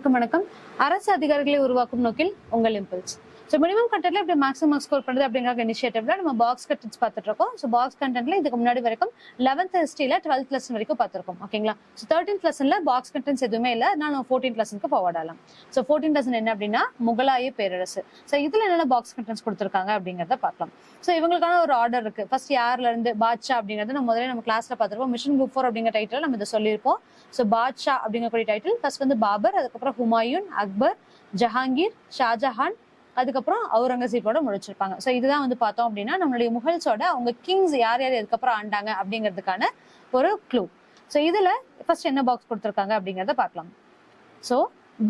அனைவருக்கும் வணக்கம். அரசு அதிகாரிகளை உருவாக்கும் நோக்கில் உங்கள் இம்பல்ஸ். ஸோ மினிமம் கண்டென்ட்ல இப்படி மேக்ஸிமம் ஸ்கோர் பண்ணுறது அப்படிங்கிற இனிஷியேட்டிவ்ல நம்ம பாக்ஸ் கண்டென்ட்ஸ் பார்த்துட்டு இருக்கோம். ஸோ பாக்ஸ் கண்டென்ட்ல இதுக்கு முன்னாடி வரைக்கும் 11th ஹிஸ்ட்ரியில 12th லெசன் வரைக்கும் பார்த்துருக்கோம். ஓகேங்களா? ஸோ 13th லெசன்ல பாக்ஸ் கண்டென்ட்ஸ் எதுவுமே இல்லை. அதனால நம்ம 14th லெசனுக்கு ஃபார்வர்ட் ஆகலாம். ஸோ 14th லெசன் என்ன அப்படின்னா முகலாய பேரரசு. ஸோ இதுல என்னென்ன பாக்ஸ் கண்டென்ட்ஸ் கொடுத்துருக்காங்க அப்படிங்கிறத பார்க்கலாம். ஸோ இவங்களுக்கான ஒரு ஆர்டர் இருக்கு. ஃபர்ஸ்ட் யார்ல இருந்து பாட்ஷா அப்படிங்கிறது நம்ம முதல்ல நம்ம கிளாஸ்ல பார்த்துருப்போம். மிஷன் குரூப் 4 அப்படிங்கிற டைட்டில் நம்ம இதை சொல்லியிருப்போம். ஸோ பாட்ஷா அப்படிங்கக்கூடிய டைட்டில் ஃபர்ஸ்ட் வந்து பாபர், அதுக்கப்புறம் ஹுமாயூன், அக்பர், ஜஹாங்கீர், ஷாஜஹான், அதுக்கப்புறம் அவுரங்கசீப்போட முடிச்சிருப்பாங்க. ஸோ இதுதான் வந்து பார்த்தோம் அப்படின்னா நம்மளுடைய முகல்ஸோட அவங்க கிங்ஸ் யார் யார் எதுக்கப்புறம் ஆண்டாங்க அப்படிங்கிறதுக்கான ஒரு க்ளூ. ஸோ இதுல ஃபர்ஸ்ட் என்ன பாக்ஸ் கொடுத்துருக்காங்க அப்படிங்கிறத பார்க்கலாம். ஸோ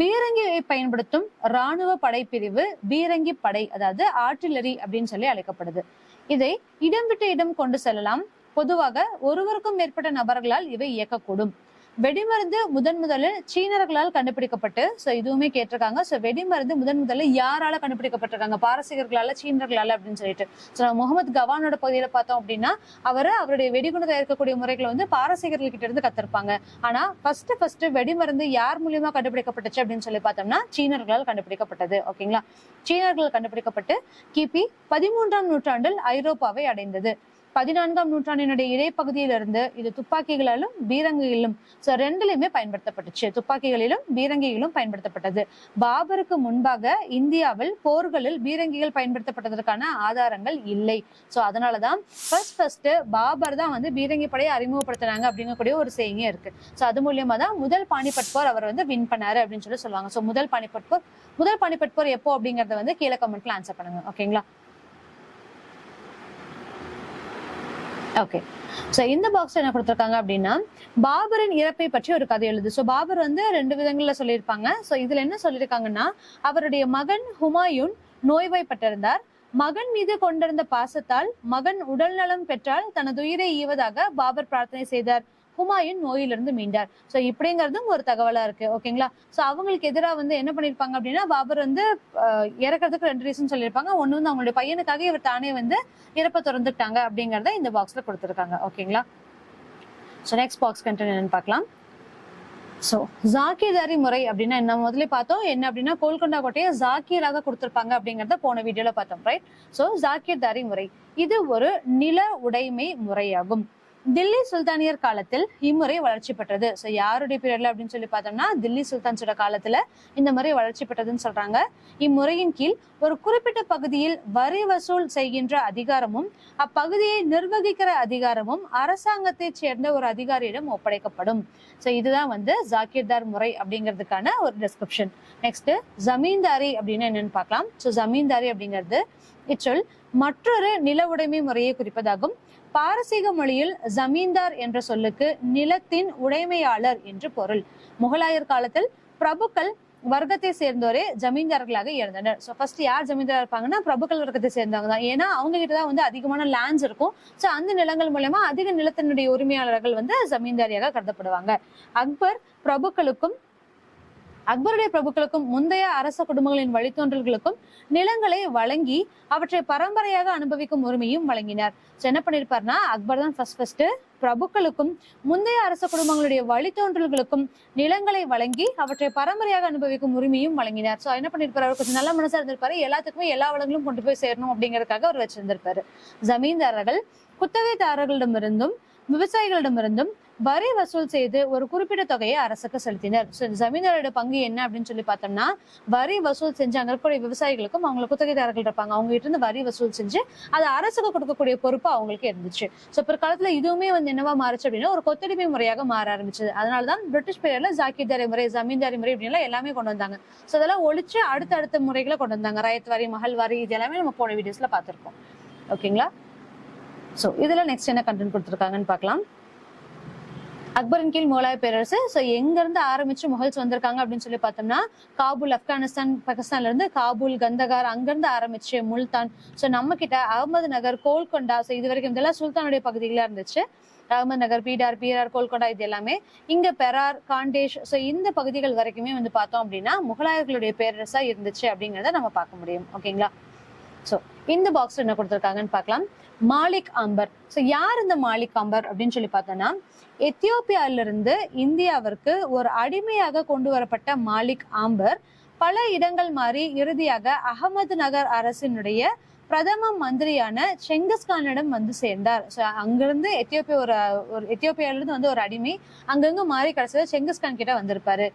பீரங்கியை பயன்படுத்தும் ராணுவ படைப்பிரிவு பீரங்கி படை, அதாவது ஆர்டிலரி அப்படின்னு சொல்லி அழைக்கப்படுது. இதை இடம் விட்டு இடம் கொண்டு செல்லலாம். பொதுவாக ஒருவருக்கும் மேற்பட்ட நபர்களால் இவை இயக்கக்கூடும். வெடிமருந்து முதலில் சீனர்களால் கண்டுபிடிக்கப்பட்டு, ஸோ இதுவுமே கேட்டிருக்காங்க. ஸோ வெடிமருந்து முதலில் யாரால கண்டுபிடிக்கப்பட்டிருக்காங்க? பாரசீகர்களால, சீனர்களால அப்படின்னு சொல்லிட்டு. ஸோ முகமது கவானோட பகுதியில பார்த்தோம் அப்படின்னா அவருடைய வெடிகுண்டு தயாரிக்கக்கூடிய முறைகளை வந்து பாரசீகர்கள் கிட்ட இருந்து கத்திருப்பாங்க. ஆனா ஃபர்ஸ்ட் வெடிமருந்து யார் மூலியமா கண்டுபிடிக்கப்பட்டுச்சு அப்படின்னு சொல்லி பார்த்தோம்னா சீனர்களால் கண்டுபிடிக்கப்பட்டது. ஓகேங்களா? சீனர்கள் கண்டுபிடிக்கப்பட்டு கிபி 13ஆம் நூற்றாண்டில் ஐரோப்பாவை அடைந்தது. 14ஆம் நூற்றாண்டினுடைய இடைப்பகுதியிலிருந்து இது துப்பாக்கிகளிலும் பீரங்கிகளிலும் ரெண்டுலையுமே பயன்படுத்தப்பட்டுச்சு. துப்பாக்கிகளிலும் பீரங்கிகளும் பயன்படுத்தப்பட்டது. பாபருக்கு முன்பாக இந்தியாவில் போர்களில் பீரங்கிகள் பயன்படுத்தப்பட்டதற்கான ஆதாரங்கள் இல்லை. சோ அதனாலதான் ஃபர்ஸ்ட் பாபர் தான் வந்து பீரங்கி படையை அறிமுகப்படுத்தினாங்க அப்படிங்கக்கூடிய ஒரு செய்தியே இருக்கு. சோ அது மூலியமா தான் முதல் பானிபட் போர் அவர் வந்து வின் பண்ணாரு அப்படின்னு சொல்லி சொல்லுவாங்க. சோ முதல் பானிபட் போர் எப்போ அப்படிங்கறத வந்து கீழே கமெண்ட்ல ஆன்சர் பண்ணுங்க. ஓகேங்களா? ஓகே. சோ இந்த பாக்ஸ் என்ன கொடுத்திருக்காங்க அப்படின்னா பாபரின் இறப்பை பற்றி ஒரு கதை எழுது. சோ பாபர் வந்து 2 விதங்கள்ல சொல்லியிருப்பாங்க. சோ இதுல என்ன சொல்லியிருக்காங்கன்னா அவருடைய மகன் ஹுமாயூன் நோய்வாய்ப்பட்டிருந்தார். மகன் மீது கொண்டிருந்த பாசத்தால் மகன் உடல் நலம் பெற்றால் தனது உயிரை ஈவதாக பாபர் பிரார்த்தனை செய்தார். ஹுமாயூன் நோயிலிருந்து மீண்டார். சோ இப்படிங்கிறதும் ஒரு தகவலா இருக்கு. ஓகேங்களா? சோ அவங்களுக்கு எதிராக வந்து என்ன பண்ணிருப்பாங்க அப்படின்னா பாபர் வந்து இறக்கிறதுக்கு 2 ரீசன் சொல்லியிருப்பாங்க. ஒண்ணு வந்து அவங்களுடைய பையனுக்காக இவர் தானே வந்து இறப்ப திறந்துட்டாங்க அப்படிங்கறத இந்த பாக்ஸ்ல கொடுத்திருக்காங்க. ஓகேங்களா? சோ நெக்ஸ்ட் பாக்ஸ் கண்டென்ட் என்னன்னு பார்க்கலாம். சோ ஜாக்கீர்தாரி முறை அப்படின்னா என்ன முதல்ல பார்த்தோம். என்ன அப்படின்னா கோல்கொண்டா கோட்டையை ஜாக்கீராக கொடுத்திருப்பாங்க அப்படிங்கறத போன வீடியோல பார்த்தோம். ரைட்? சோ ஜாக்கீர்தாரி முறை இது ஒரு நில உடைமை முறையாகும். தில்லி சுல்தானியர் காலத்தில் இம்முறை வளர்ச்சி பெற்றது. சோ யாருடைய பீரியட்ல அப்படின்னு சொல்லி பார்த்தோம்னா தில்லி சுல்தான்ஸோட காலத்துல இந்த முறை வளர்ச்சி பெற்றதுன்னு சொல்றாங்க. இம்முறையின் கீழ் ஒரு குறிப்பிட்ட பகுதியில் வரி வசூல் செய்கின்ற அதிகாரமும் அப்பகுதியை நிர்வகிக்கிற அதிகாரமும் அரசாங்கத்தை சேர்ந்த ஒரு அதிகாரியிடம் ஒப்படைக்கப்படும். சோ இதுதான் வந்து ஜாக்கீர்தார் முறை அப்படிங்கிறதுக்கான ஒரு டிஸ்கிரிப்ஷன். நெக்ஸ்ட் ஜமீன்தாரி அப்படின்னு என்னன்னு பார்க்கலாம். சோ ஜமீன்தாரி அப்படிங்கிறது இச்சொல் மற்றொரு நில உடைமை முறையை குறிப்பதாகும். பாரசீக மொழியில் ஜமீன்தார் என்ற சொல்லுக்கு நிலத்தின் உடைமையாளர் என்று பொருள். முகலாயர் காலத்தில் பிரபுக்கள் வர்க்கத்தை சேர்ந்தோரே ஜமீன்தார்களாக இருந்தனர். சோ ஃபர்ஸ்ட் யார் ஜமீன்தாரா இருப்பாங்கன்னா பிரபுக்கள் வர்க்கத்தை சேர்ந்தவங்க தான். ஏன்னா அவங்க கிட்டதான் வந்து அதிகமான லேண்ட்ஸ் இருக்கும். சோ அந்த நிலங்கள் மூலமா அதிக நிலத்தினுடைய உரிமையாளர்கள் வந்து ஜமீன்தாரியாக கருதப்படுவாங்க. அக்பருடைய பிரபுக்களுக்கும் முந்தைய அரச குடும்பங்களின் வழித்தோன்றல்களுக்கும் நிலங்களை வழங்கி அவற்றை பரம்பரையாக அனுபவிக்கும் உரிமையும் வழங்கினார். என்ன பண்ணிருப்பாருன்னா அக்பர் தான் ஃபர்ஸ்ட் பிரபுக்களுக்கும் முந்தைய அரச குடும்பங்களுடைய வழித்தோன்றல்களுக்கும் நிலங்களை வழங்கி அவற்றை பரம்பரையாக அனுபவிக்கும் உரிமையும் வழங்கினார். சோ என்ன பண்ணிருப்பாரு, அவர் கொஞ்சம் நல்ல மனசா இருந்திருப்பாரு. எல்லாத்துக்குமே எல்லா வளங்களும் கொண்டு போய் சேரணும் அப்படிங்கறதுக்காக அவர் வச்சிருந்திருப்பாரு. ஜமீன்தாரர்கள் குத்தகைதாரர்களிடமிருந்தும் விவசாயிகளிடமிருந்தும் வரி வசூல் செய்து ஒரு குறிப்பிட்ட தொகையை அரசுக்கு செலுத்தினர். ஜமீன்தாரோட பங்கு என்ன அப்படின்னு சொல்லி பார்த்தோம்னா வரி வசூல் செஞ்சு அங்க இருக்கக்கூடிய விவசாயிகளுக்கும் அவங்க குத்தகைதாரர்கள் இருப்பாங்க, அவங்க கிட்ட இருந்து வரி வசூல் செஞ்சு அதை அரசுக்கு கொடுக்கக்கூடிய பொறுப்பு அவங்களுக்கு இருந்துச்சு. சோ பிற்காலத்துல இதுவுமே வந்து என்னவா மாறுச்சு அப்படின்னா ஒரு கொத்தடிமை முறையாக மாற ஆரம்பிச்சது. அதனாலதான் பிரிட்டிஷ் பீரியட்ல ஜாக்கீர்தாரி முறை, ஜமீன்தாரி முறை இப்படின்னு எல்லாமே கொண்டு வந்தாங்க. சோ அதெல்லாம் ஒழிச்சு அடுத்த முறைகளை கொண்டு வந்தாங்க. ரயத் வாரி, மஹல் வாரி, இது எல்லாமே நம்ம போன வீடியோஸ்ல பார்த்திருக்கோம். ஓகேங்களா? சோ இதுல நெக்ஸ்ட் என்ன கண்டென்ட் கொடுத்திருக்காங்கன்னு பார்க்கலாம். அக்பரின் கீழ் முகலாய பேரரசு. சோ எங்க இருந்து ஆரம்பிச்சு முகல்ஸ் வந்திருக்காங்க அப்படின்னு சொல்லி பார்த்தோம்னா காபூல், ஆப்கானிஸ்தான், பாகிஸ்தான்ல இருந்து காபூல், கந்தகார் அங்கிருந்து ஆரம்பிச்சு முல்தான், சோ நம்ம கிட்ட அகமது நகர், கோல்கொண்டா, சோ இது வரைக்கும் இதெல்லாம் சுல்தானுடைய பகுதிகளா இருந்துச்சு. அகமது நகர், பீரார், கோல்கொண்டா இது எல்லாமே இங்க பெரார், காண்டேஷ், சோ இந்த பகுதிகள் வரைக்குமே வந்து பார்த்தோம் அப்படின்னா முகலாயர்களுடைய பேரரசா இருந்துச்சு அப்படிங்கறத நம்ம பார்க்க முடியும். ஓகேங்களா? சோ இந்த பாக்ஸ் என்ன கொடுத்திருக்காங்கன்னு பார்க்கலாம். மாலிக் அம்பர். சோ யார் இந்த மாலிக் அம்பர் அப்படின்னு சொல்லி பார்த்தோம்னா, எத்தியோப்பியால இருந்து இந்தியாவிற்கு ஒரு அடிமையாக கொண்டு வரப்பட்ட மாலிக் அம்பர் பல இடங்கள் மாறி இறுதியாக அகமது நகர் அரசினுடைய பிரதம மந்திரியான செங்கிஸ்கானிடம் வந்து சேர்ந்தார். அங்கிருந்து எத்தியோப்பியால இருந்து வந்து ஒரு அடிமை அங்கங்க மாறி கடைசியில செங்கிஸ்கான் கிட்ட வந்திருப்பாரு.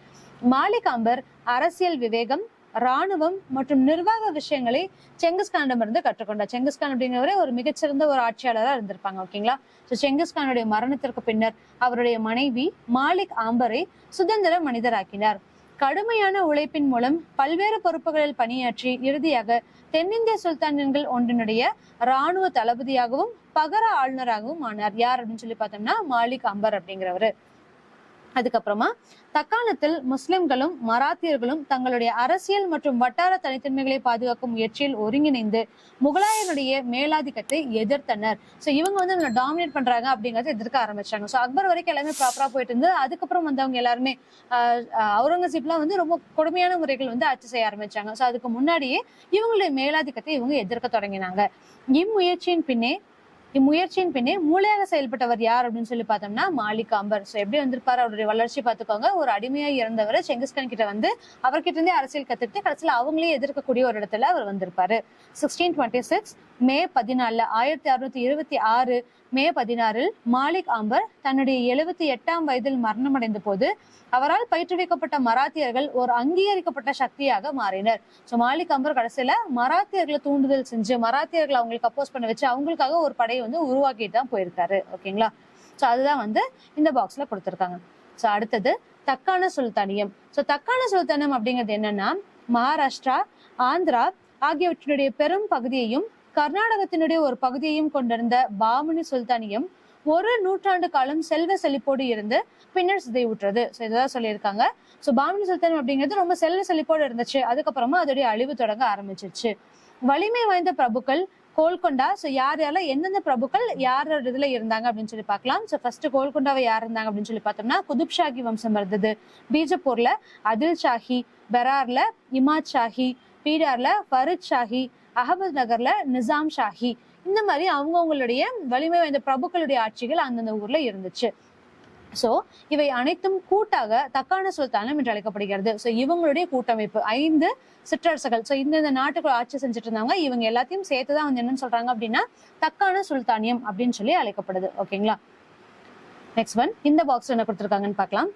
மாலிக் அம்பர் அரசியல் விவேகம், ராணுவம் மற்றும் நிர்வாக விஷயங்களை செங்கிஸ்கானிடமிருந்து கற்றுக்கொண்டார். செங்கிஸ்கான் அப்படிங்கிறவரே ஒரு மிகச்சிறந்த ஒரு ஆட்சியாளராக இருந்திருப்பாங்க. ஓகேங்களா? செங்கிஸ்கானுடைய மரணத்திற்கு பின்னர் அவருடைய மனைவி மாலிக் அம்பரை சுதந்திர மனிதராக்கினார். கடுமையான உழைப்பின் மூலம் பல்வேறு பொறுப்புகளில் பணியாற்றி இறுதியாக தென்னிந்திய சுல்தான்கள் ஒன்றினுடைய ராணுவ தளபதியாகவும் பகர ஆளுநராகவும் ஆனார். யார் அப்படின்னு சொல்லி பார்த்தோம்னா மாலிக் அம்பர் அப்படிங்கிறவரு. அதுக்கப்புறமா தக்காணத்தில் முஸ்லிம்களும் மராத்தியர்களும் தங்களுடைய அரசியல் மற்றும் வட்டார தனித்தன்மைகளை பாதுகாக்கும் முயற்சியில் ஒருங்கிணைந்து முகலாயருடைய மேலாதிக்கத்தை எதிர்த்தனர். சோ இவங்க வந்து டாமினேட் பண்றாங்க அப்படிங்கறத எதிர்க்க ஆரம்பிச்சாங்க. சோ அக்பர் வரைக்கும் எல்லாமே ப்ராப்பரா போயிட்டு இருந்து அதுக்கப்புறம் வந்தவங்க எல்லாருமே அவுரங்கசீப்லாம் வந்து ரொம்ப கொடுமையான முறைகள் வந்து ஆட்சி செய்ய ஆரம்பிச்சாங்க. சோ அதுக்கு முன்னாடியே இவங்களுடைய மேலாதிக்கத்தை இவங்க எதிர்க்க தொடங்கினாங்க. இம்முயற்சியின் பின்னே மூளையாக செயல்பட்டவர் யார் அப்படின்னு சொல்லி பார்த்தோம்னா மாலிக் அம்பர். சோ எப்படி வந்திருப்பாரு, அவருடைய வளர்ச்சி பார்த்துக்கோங்க. ஒரு அடிமையா இருந்தவர் செங்கிஸ்கான் கிட்ட வந்து அவர்கிட்ட இருந்தே அரசியல் கத்துட்டு கடைசியில அவங்களே எதிர்க்கக்கூடிய ஒரு இடத்துல அவர் வந்திருப்பாரு. 1626 மே 14 1626 மே 16 மாலிக் அம்பர் தன்னுடைய 78ஆம் வயதில் மரணம் அடைந்த போது அவரால் பயிற்றுவிக்கப்பட்ட மராத்தியர்கள் ஒரு அங்கீகரிக்கப்பட்ட சக்தியாக மாறினர். சோ மாலிக் அம்பர் கடைசியில மராத்தியர்களை தூண்டுதல் செஞ்சு மராத்தியர்களை அவங்களுக்கு அப்போஸ் பண்ண வச்சு அவங்களுக்காக ஒரு படையை வந்து உருவாக்கிட்டு தான் போயிருக்காரு. ஓகேங்களா? சோ அதுதான் வந்து இந்த பாக்ஸ்ல கொடுத்திருக்காங்க. சோ அடுத்தது தக்கான சுல்தானியம். சோ தக்கான சுல்தானியம் அப்படிங்கிறது என்னன்னா, மகாராஷ்டிரா, ஆந்திரா ஆகியவற்றினுடைய பெரும் பகுதியையும் கர்நாடகத்தினுடைய ஒரு பகுதியையும் கொண்டிருந்த பாமனி சுல்தானியம் ஒரு நூற்றாண்டு காலம் செல்வ செழிப்போடு இருந்து பின்னர் சிதைவுற்றது. சோ இததான் சொல்லியிருக்காங்க. சோ பாமனி சுல்தானியம் அப்படிங்கிறது ரொம்ப செல்வ செழிப்போடு இருந்துச்சு. அதுக்கப்புறமா அதோடைய அழிவு தொடங்க ஆரம்பிச்சிருச்சு. வலிமை வாய்ந்த பிரபுக்கள் கோல்கொண்டா. சோ யாரெல்லாம் எந்தெந்த பிரபுக்கள் யார் இதுல இருந்தாங்க அப்படின்னு சொல்லி பார்க்கலாம். சோ ஃபர்ஸ்ட் கோல்கொண்டாவை யார் இருந்தாங்க அப்படின்னு சொல்லி பார்த்தோம்னா குதுப் ஷாஹி வம்சம் இருந்தது. பீஜப்பூர்ல அதில் ஷாஹி, பெரார்ல இமாத் ஷாஹி, பீடார்ல ஃபருத் ஷாஹி, அகமது நகர்ல நிசாம் ஷாஹி. இந்த மாதிரி அவங்கவுங்களுடைய வலிமை வாய்ந்த பிரபுக்களுடைய ஆட்சிகள் அந்தந்த ஊர்ல இருந்துச்சு. சோ இவை அனைத்தும் கூட்டாக தக்கான சுல்தானம் என்று அழைக்கப்படுகிறது. சோ இவங்களுடைய கூட்டமைப்பு 5 சிற்றரசுகள். சோ இந்த நாட்டுக்குள்ள ஆட்சி செஞ்சுட்டு இருந்தாங்க. இவங்க எல்லாத்தையும் சேர்த்துதான் வந்து என்னன்னு சொல்றாங்க அப்படின்னா தக்கான சுல்தானியம் அப்படின்னு சொல்லி அழைக்கப்படுது. ஓகேங்களா? நெக்ஸ்ட் ஒன், இந்த பாக்ஸ் என்ன கொடுத்திருக்காங்கன்னு பார்க்கலாம்.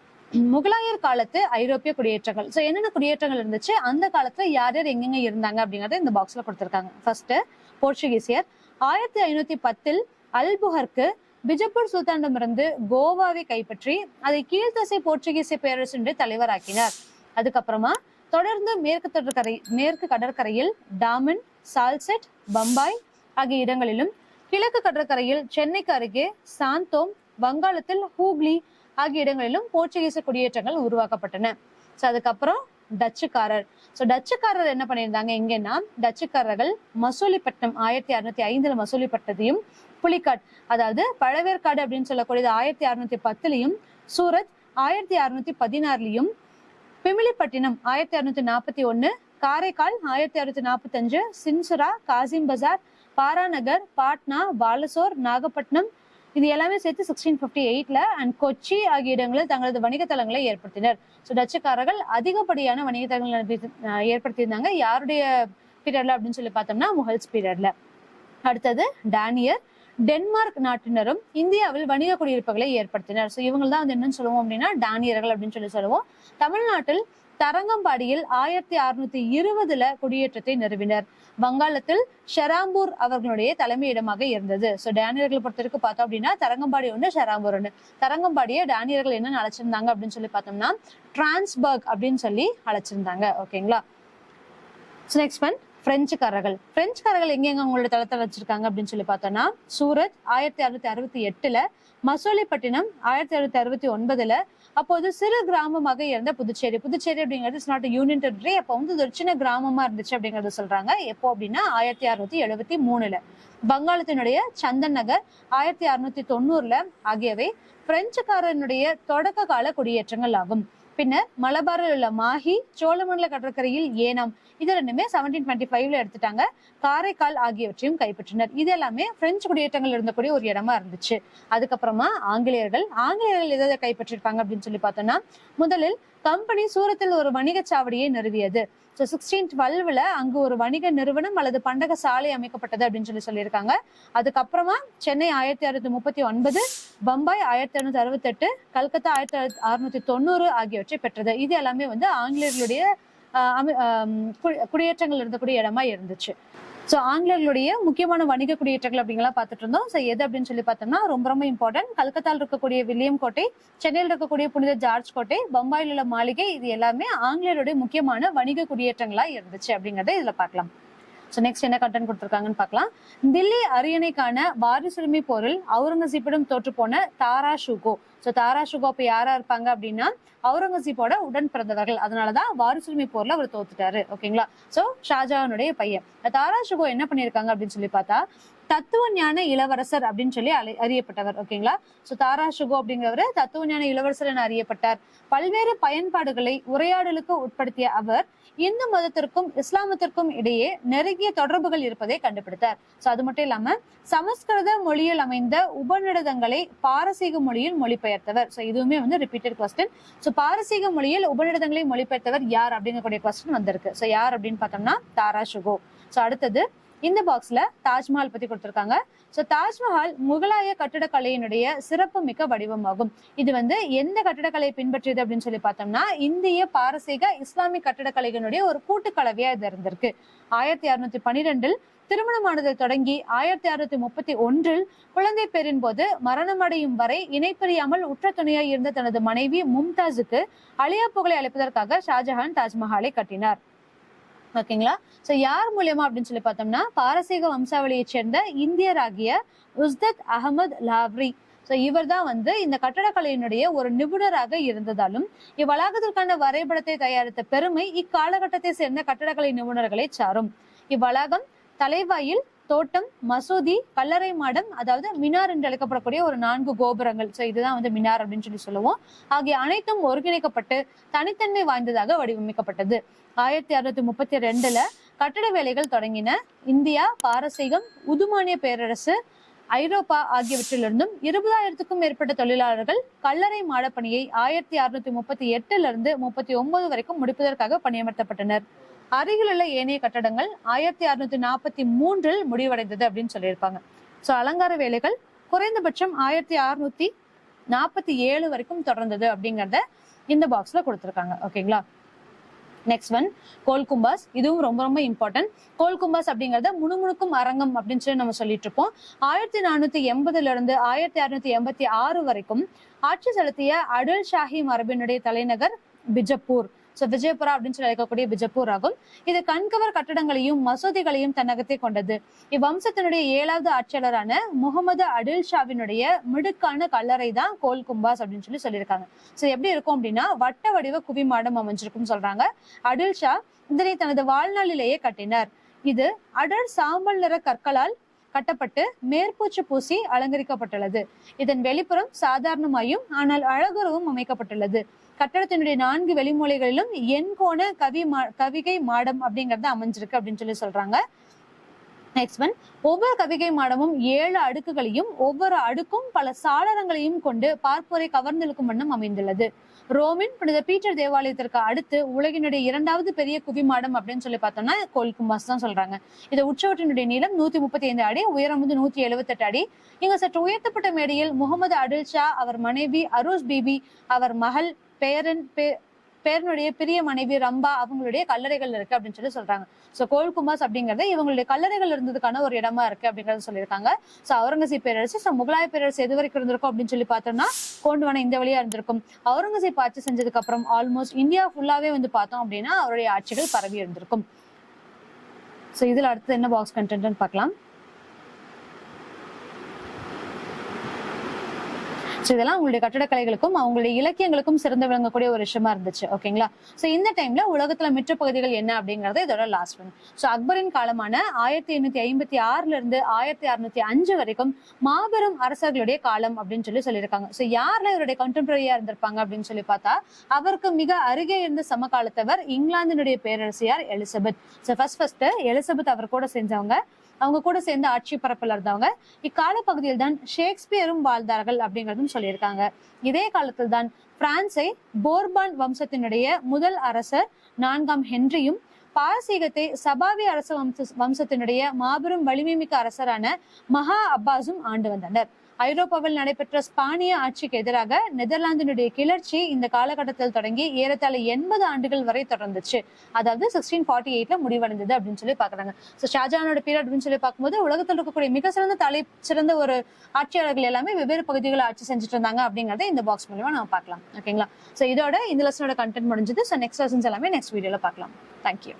முகலாயர் காலத்து ஐரோப்பிய குடியேற்றங்கள். சோ என்னென்ன குடியேற்றங்கள் இருந்துச்சு, அந்த காலத்துல யார் யார் எங்கெங்க இருந்தாங்க அப்படிங்கறத இந்த பாக்ஸ்ல கொடுத்திருக்காங்க. ஃபர்ஸ்ட் போர்ச்சுகீசியர் 1510 அல்புகர்க்கு பிஜப்பூர் சுல்தானிடமிருந்து கோவாவை கைப்பற்றி அதை கீழ்த்தசை போர்ச்சுகீசிய பேரரசினுடைய தலைவராக்கினார். அதுக்கப்புறமா தொடர்ந்து மேற்கு கடற்கரையில் டாமன், சால்செட், பம்பாய் ஆகிய இடங்களிலும், கிழக்கு கடற்கரையில் சென்னைக்கு அருகே சாந்தோம், வங்காளத்தில் ஹூக்ளி ஆகிய இடங்களிலும் போர்ச்சுகீச குடியேற்றங்கள் உருவாக்கப்பட்டன. சோ அதுக்கப்புறம் டச்சுக்காரர். சோ டச்சுக்காரர் என்ன பண்ணியிருந்தாங்க எங்கன்னா, டச்சுக்காரர்கள் மசூலிப்பட்டினம் 1605 மசூலிப்பட்டத்தையும், புலிக்காட் அதாவது பழவேற்காடு அப்படின்னு சொல்லக்கூடியது 1610 சூரத் 1616 பிமிலிப்பட்டினம் 1641, காரைக்கால் 1645, சின்சுரா, காசிம் பஜார், பாராநகர், பாட்னா, பாலசோர், நாகப்பட்டினம் இது எல்லாமே சேர்த்து 1658 அண்ட் கொச்சி ஆகிய இடங்களில் தங்களது வணிக தளங்களை ஏற்படுத்தினர். ஸோ டச்சுக்காரர்கள் அதிகப்படியான வணிக தளங்களை ஏற்படுத்தியிருந்தாங்க. யாருடைய பீரியட்ல அப்படின்னு சொல்லி பார்த்தோம்னா முகல்ஸ் பீரியட்ல. அடுத்தது டானியர். டென்மார்க் நாட்டினரும் இந்தியாவில் வணிக குடியிருப்புகளை ஏற்படுத்தினர். ஸோ இவங்க தான் வந்து என்னன்னு சொல்லுவோம் அப்படின்னா டானியர்கள் அப்படின்னு சொல்லி சொல்லுவோம். தமிழ்நாட்டில் தரங்கம்பாடியில் 1620 குடியேற்றத்தை நிறுவினர். வங்காளத்தில் ஷெராம்பூர் அவர்களுடைய தலைமையிடமாக இருந்தது. சோ டேனியர்களை பொறுத்தவரைக்கும் பார்த்தோம் அப்படின்னா தரங்கம்பாடி ஒண்ணு, ஷெராம்பூர் ஒண்ணு. தரங்கம்பாடியை டேனியர்கள் என்ன அழைச்சிருந்தாங்க அப்படின்னு சொல்லி பார்த்தோம்னா டிரான்ஸ்பர்க் அப்படின்னு சொல்லி அழைச்சிருந்தாங்க. ஓகேங்களா? நெக்ஸ்ட் ஒன், பிரெஞ்சுக்காரர்கள் எங்க அவங்களோட தளத்தை வச்சிருக்காங்க அப்படின்னு சொல்லி பார்த்தோம்னா சூரத் 1668, மசூலிப்பட்டினம் 1669, அப்போது சிறு கிராமமாக இருந்த புதுச்சேரி அப்படிங்கிறது இட்ஸ் நாட் யூனியன் டெரிட்டரி. அப்போ வந்து ஒரு சின்ன கிராமமா இருந்துச்சு அப்படிங்கறத சொல்றாங்க. எப்போ அப்படின்னா 1673. வங்காளத்தினுடைய சந்தன் நகர் 1690 ஆகியவை பிரெஞ்சுக்காரனுடைய தொடக்க கால குடியேற்றங்கள் ஆகும். பின்னர் மலபாரில் உள்ள மாஹி, சோழமண்டல கடற்கரையில் ஏனம், இது ரெண்டுமே 1725ல எடுத்துட்டாங்க. காரைக்கால் ஆகியவற்றையும் கைப்பற்றினர். இது எல்லாமே பிரெஞ்சு குடியேற்றங்கள் இருந்தக்கூடிய ஒரு இடமா இருந்துச்சு. அதுக்கப்புறமா ஆங்கிலேயர்கள் எதை கைப்பற்றிருப்பாங்க அப்படின்னு சொல்லி பார்த்தோம்னா, முதலில் கம்பெனி சூரத்தில் ஒரு வணிக சாவடியை நிறுவியது. 1612ல அங்கு ஒரு வணிக நிறுவனம் அல்லது பண்டக சாலை அமைக்கப்பட்டது அப்படின்னு சொல்லியிருக்காங்க. அதுக்கப்புறமா சென்னை 1639, பம்பாய் 1668, கல்கத்தா 1690 ஆகியவற்றை பெற்றது. இது எல்லாமே ஆங்கிலேயர்களுடைய குடியேற்றங்கள் இருந்தக்கூடிய இடமா இருந்துச்சு. சோ ஆங்கிலேயர்களுடைய முக்கியமான வணிக குடியேற்றங்கள் அப்படிங்கலாம் பார்த்துட்டு இருந்தோம். சோ எது அப்படின்னு சொல்லி பார்த்தோம்னா ரொம்ப ரொம்ப இம்பார்ட்டன்ட். கல்கத்தாவில் இருக்கக்கூடிய வில்லியம் கோட்டை, சென்னையில் இருக்கக்கூடிய புனித ஜார்ஜ் கோட்டை, பம்பாயில் உள்ள மாளிகை, இது எல்லாமே ஆங்கிலேயருடைய முக்கியமான வணிக குடியேற்றங்களா இருந்துச்சு அப்படிங்கறத இதுல பார்க்கலாம். சோ நெக்ஸ்ட் என்ன கண்டென்ட் கொடுத்திருக்காங்கன்னு பார்க்கலாம். தில்லி அரியணைக்கான வாரிசுரிமை போரில் அவுரங்கசீப்பிடம் தோற்று போன தாரா ஷுகோ. சோ தாரா ஷுகோ அப்ப யாரா இருப்பாங்க அப்படின்னா அவுரங்கசீப்போட உடன் பிறந்தவர்கள். அதனாலதான் வாரிசுரிமை போர்ல அவர் தோத்துட்டாரு. ஓகேங்களா. சோ ஷாஜஹானுடைய பையன். தாரா ஷுகோ என்ன பண்ணிருக்காங்க அப்படின்னு சொல்லி பார்த்தா தத்துவ ஞான இளவரசர் அப்படின்னு சொல்லி அறியப்பட்டவர். ஓகேங்களா. சோ தாரா ஷுகோ அப்படிங்கிறவர் தத்துவ ஞான இளவரசர் என அறியப்பட்டார். பல்வேறு பயன்பாடுகளை உரையாடலுக்கு உட்படுத்திய அவர் இந்து மதத்திற்கும் இஸ்லாமத்திற்கும் இடையே நெருங்கிய தொடர்புகள் இருப்பதை கண்டுபிடித்தார். சோ அது மட்டும் இல்லாம சமஸ்கிருத மொழியில் அமைந்த உபநிடதங்களை பாரசீக மொழியில் மொழிபெயர்த்தவர். சோ இதுவுமே ரிப்பீட்டட் கொஸ்டின். சோ பாரசீக மொழியில் உபநிடதங்களை மொழிபெயர்த்தவர் யார் அப்படிங்கக்கூடிய கொஸ்டின் வந்திருக்கு. சோ யார் அப்படின்னு பார்த்தோம்னா தாரா ஷுகோ. சோ அடுத்தது இந்த பாக்ஸ்ல தாஜ்மஹால் பத்தி கொடுத்திருக்காங்க. சோ தாஜ்மஹால் முகலாய கட்டிடக்கலையினுடைய சிறப்பு மிக்க வடிவமாகும். இது எந்த கட்டிடக்கலையை பின்பற்றியது அப்படின்னு சொல்லி பார்த்தோம்னா இந்திய, பாரசீக, இஸ்லாமிய கட்டிடக்கலைகளுடைய ஒரு கூட்டுக்கலவையா இது இருந்திருக்கு. 1612 திருமணமானதில் தொடங்கி 1631 குழந்தை பேரின் போது மரணமடையும் வரை இணைப்பிரியாமல் உற்ற துணையாய் இருந்த தனது மனைவி மும்தாஜுக்கு அலியா புகழை அளிப்பதற்காக ஷாஜஹான் தாஜ்மஹாலை கட்டினார். ஓகேங்களா. சோ யார் மூலியமா அப்படின்னு சொல்லி பார்த்தோம்னா பாரசீக வம்சாவளியை சேர்ந்த இந்தியராகிய உஸ்தத் அகமது லாவ்ரி. சோ இவர் தான் இந்த கட்டடக்கலையினுடைய ஒரு நிபுணராக இருந்ததாலும் இவ்வளாகத்திற்கான வரைபடத்தை தயாரித்த பெருமை இக்காலகட்டத்தை சேர்ந்த கட்டடக்கலை நிபுணர்களை சாரும். இவ்வளாகம் தலைவாயில், தோட்டம், மசூதி, கல்லறை மாடம், அதாவது மினார் என்று அழைக்கப்படக்கூடிய ஒரு 4 கோபுரங்கள், சோ இதுதான் மினார் அப்படின்னு சொல்லுவோம், ஆகிய அனைத்தும் ஒருங்கிணைக்கப்பட்டு தனித்தன்மை வாய்ந்ததாக வடிவமைக்கப்பட்டது. 1632ல கட்டட வேலைகள் தொடங்கின. இந்தியா, பாரசீகம், உதுமானிய பேரரசு, ஐரோப்பா ஆகியவற்றிலிருந்தும் 20,000க்கும் மேற்பட்ட தொழிலாளர்கள் கல்லறை மாடப்பணியை 1638ல இருந்து 39 வரைக்கும் முடிப்பதற்காக பணியமர்த்தப்பட்டனர். அருகிலுள்ள ஏனைய கட்டடங்கள் 1643 முடிவடைந்தது அப்படின்னு சொல்லியிருப்பாங்க. சோ அலங்கார வேலைகள் குறைந்தபட்சம் 1647 வரைக்கும் தொடர்ந்தது அப்படிங்கறத இந்த பாக்ஸ்ல கொடுத்திருக்காங்க. ஓகேங்களா. Next one Gol Gumbaz. இதுவும் ரொம்ப ரொம்ப இம்பார்ட்டன்ட். கோல்கும்பாஸ் அப்படிங்கறத முணுமுணுக்கும் அரங்கம் அப்படின்னு சொல்லி நம்ம சொல்லிட்டு இருப்போம். 1480ல இருந்து 1686 வரைக்கும் ஆட்சி செலுத்திய அடில் ஷாஹி மரபினுடைய தலைநகர் பிஜப்பூர். சோ விஜயபுரா அப்படின்னு சொல்லி அழைக்கக்கூடிய பிஜப்பூர் ஆகும். இது கண்கவர் கட்டடங்களையும் மசூதிகளையும் தன்னகத்தை கொண்டது. இவ்வம்சத்தினுடைய 7வது ஆட்சியாளரான முகமது அடில் ஷாவினுடைய மிடுக்கான கல்லறை தான் கோல்கும்பாஸ் அப்படின்னு சொல்லியிருக்காங்க. சோ எப்படி இருக்கும் அப்படின்னா வட்ட வடிவ குவிமாடம் அமைஞ்சிருக்கும் சொல்றாங்க. அடில் ஷா இதனை தனது வாழ்நாளிலேயே கட்டினார். இது அடர் சாம்பல் நிற கற்களால் கட்டப்பட்டு மேற்பூச்சு பூசி அலங்கரிக்கப்பட்டுள்ளது. இதன் வெளிப்புறம் சாதாரணமாயும் ஆனால் அழகுறவும் அமைக்கப்பட்டுள்ளது. கட்டடத்தினுடைய 4 வெளிமூலைகளிலும் எண்கோண கவிகை மாடம் அப்படிங்கறது அமைஞ்சிருக்கு அப்படின்னு சொல்றாங்க. நெக்ஸ்ட் ஒன் ஒவ்வொரு கவிகை மாடமும் 7 அடுக்குகளையும் ஒவ்வொரு அடுக்கும் பல சாளரங்களையும் கொண்டு பார்ப்போரை கவர்ந்தெழுக்கும் வண்ணம் அமைந்துள்ளது. ரோமின் புனித பீட்டர் தேவாலயத்திற்கு அடுத்து உலகினுடைய 2வது பெரிய குவிமாடம் அப்படின்னு சொல்லி பார்த்தோம்னா கோல்கும்பாஸ் தான் சொல்றாங்க. இது உச்சவற்றினுடைய நீளம் 135 அடி, உயரம் 178 அடி. இங்க சற்று உயர்த்தப்பட்ட மேடையில் முகமது அடில் ஷா, அவர் மனைவி அரூஸ் பிபி, அவர் மகள் பேரனுடைய பிரிய மனைவி ரம்பா அவங்களுடைய கல்லறைகள் இருக்கு அப்படின்னு சொல்றாங்க. சோ கோல்கும்பாஸ் அப்படிங்கறது இவங்களுடைய கல்லறைகள் இருந்ததுக்கான ஒரு இடமா இருக்கு அப்படிங்கறத சொல்லியிருக்காங்க. சோ அவுரங்கசீப் பேரரசு, முகலாய பேரரசு எது வரைக்கும் இருந்திருக்கும் அப்படின்னு சொல்லி பார்த்தோம்னா கோண்டுவான இந்த வழியா இருந்திருக்கும். அவுரங்கசீப் ஆட்சி செஞ்சதுக்கு அப்புறம் ஆல்மோஸ்ட் இந்தியா ஃபுல்லாவே பார்த்தோம் அப்படின்னா அவருடைய ஆட்சிகள் பரவி இருந்திருக்கும். சோ இதுல அடுத்து என்ன பாக்ஸ் கண்டென்ட் பார்க்கலாம். ஸோ இதெல்லாம் அவங்களுடைய கட்டடக்கலைகளுக்கும் அவங்களுடைய இலக்கியங்களுக்கும் சிறந்து விளங்கக்கூடிய ஒரு விஷயமா இருந்துச்சு. ஓகேங்களா? ஸோ இந்த டைம்ல உலகத்துல மிற்ற பகுதிகள் என்ன அப்படிங்கறது இதோட லாஸ்ட் ஒன். ஸோ அக்பரின் காலமான 1856 இருந்து 1605 வரைக்கும் மாபெரும் அரசர்களுடைய காலம் அப்படின்னு சொல்லியிருக்காங்க. ஸோ யார்ல இவருடைய கண்டெம்பரரியா இருந்திருப்பாங்க அப்படின்னு சொல்லி பார்த்தா, அவருக்கு மிக அருகே இருந்த சமகாலத்தவர் இங்கிலாந்தினுடைய பேரரசியார் எலிசபெத். ஸோ ஃபர்ஸ்ட் எலிசபெத் அவர் கூட செஞ்சவங்க, அவங்க கூட சேர்ந்து ஆட்சி பரப்பில் இருந்தவங்க. இக்கால பகுதியில் தான் ஷேக்ஸ்பியரும் வாழ்ந்தார்கள் அப்படிங்கறதும் சொல்லியிருக்காங்க. இதே காலத்தில் தான் பிரான்சை போர்பான் வம்சத்தினுடைய முதல் அரசர் 4ஆம் ஹென்ரியும், பாரசீகத்தை சபாவி அரச வம்சத்தினுடைய மாபெரும் வலிமை மிக்க அரசரான மகா அப்பாஸும் ஆண்டு வந்தனர். ஐரோப்பாவில் நடைபெற்ற ஸ்பானிய ஆட்சிக்கு எதிராக நெதர்லாந்தினுடைய கிளர்ச்சி இந்த காலகட்டத்தில் தொடங்கி ஏறத்தாழ 80 ஆண்டுகள் வரை தொடர்ந்துச்சு. அதாவது 1648 முடிவடைந்தது அப்படின்னு சொல்லி பாக்குறாங்க. ஸோ ஷாஜஹானோட பீரியட் அப்படின்னு சொல்லி பார்க்கும்போது உலகத்தில் இருக்கக்கூடிய மிக சிறந்த ஒரு ஆட்சியாளர்கள் எல்லாமே வெவ்வேறு பகுதிகளை ஆட்சி செஞ்சுட்டு இருந்தாங்க அப்படிங்கறத இந்த பாக்ஸ் மூலமா நம்ம பார்க்கலாம். ஓகேங்களா? ஸோ இதோட இந்த லெசனோட கண்டென்ட் முடிஞ்சது. ஸோ நெக்ஸ்ட் லெசன்ஸ் எல்லாமே நெக்ஸ்ட் வீடியோல பார்க்கலாம். தேங்க்யூ.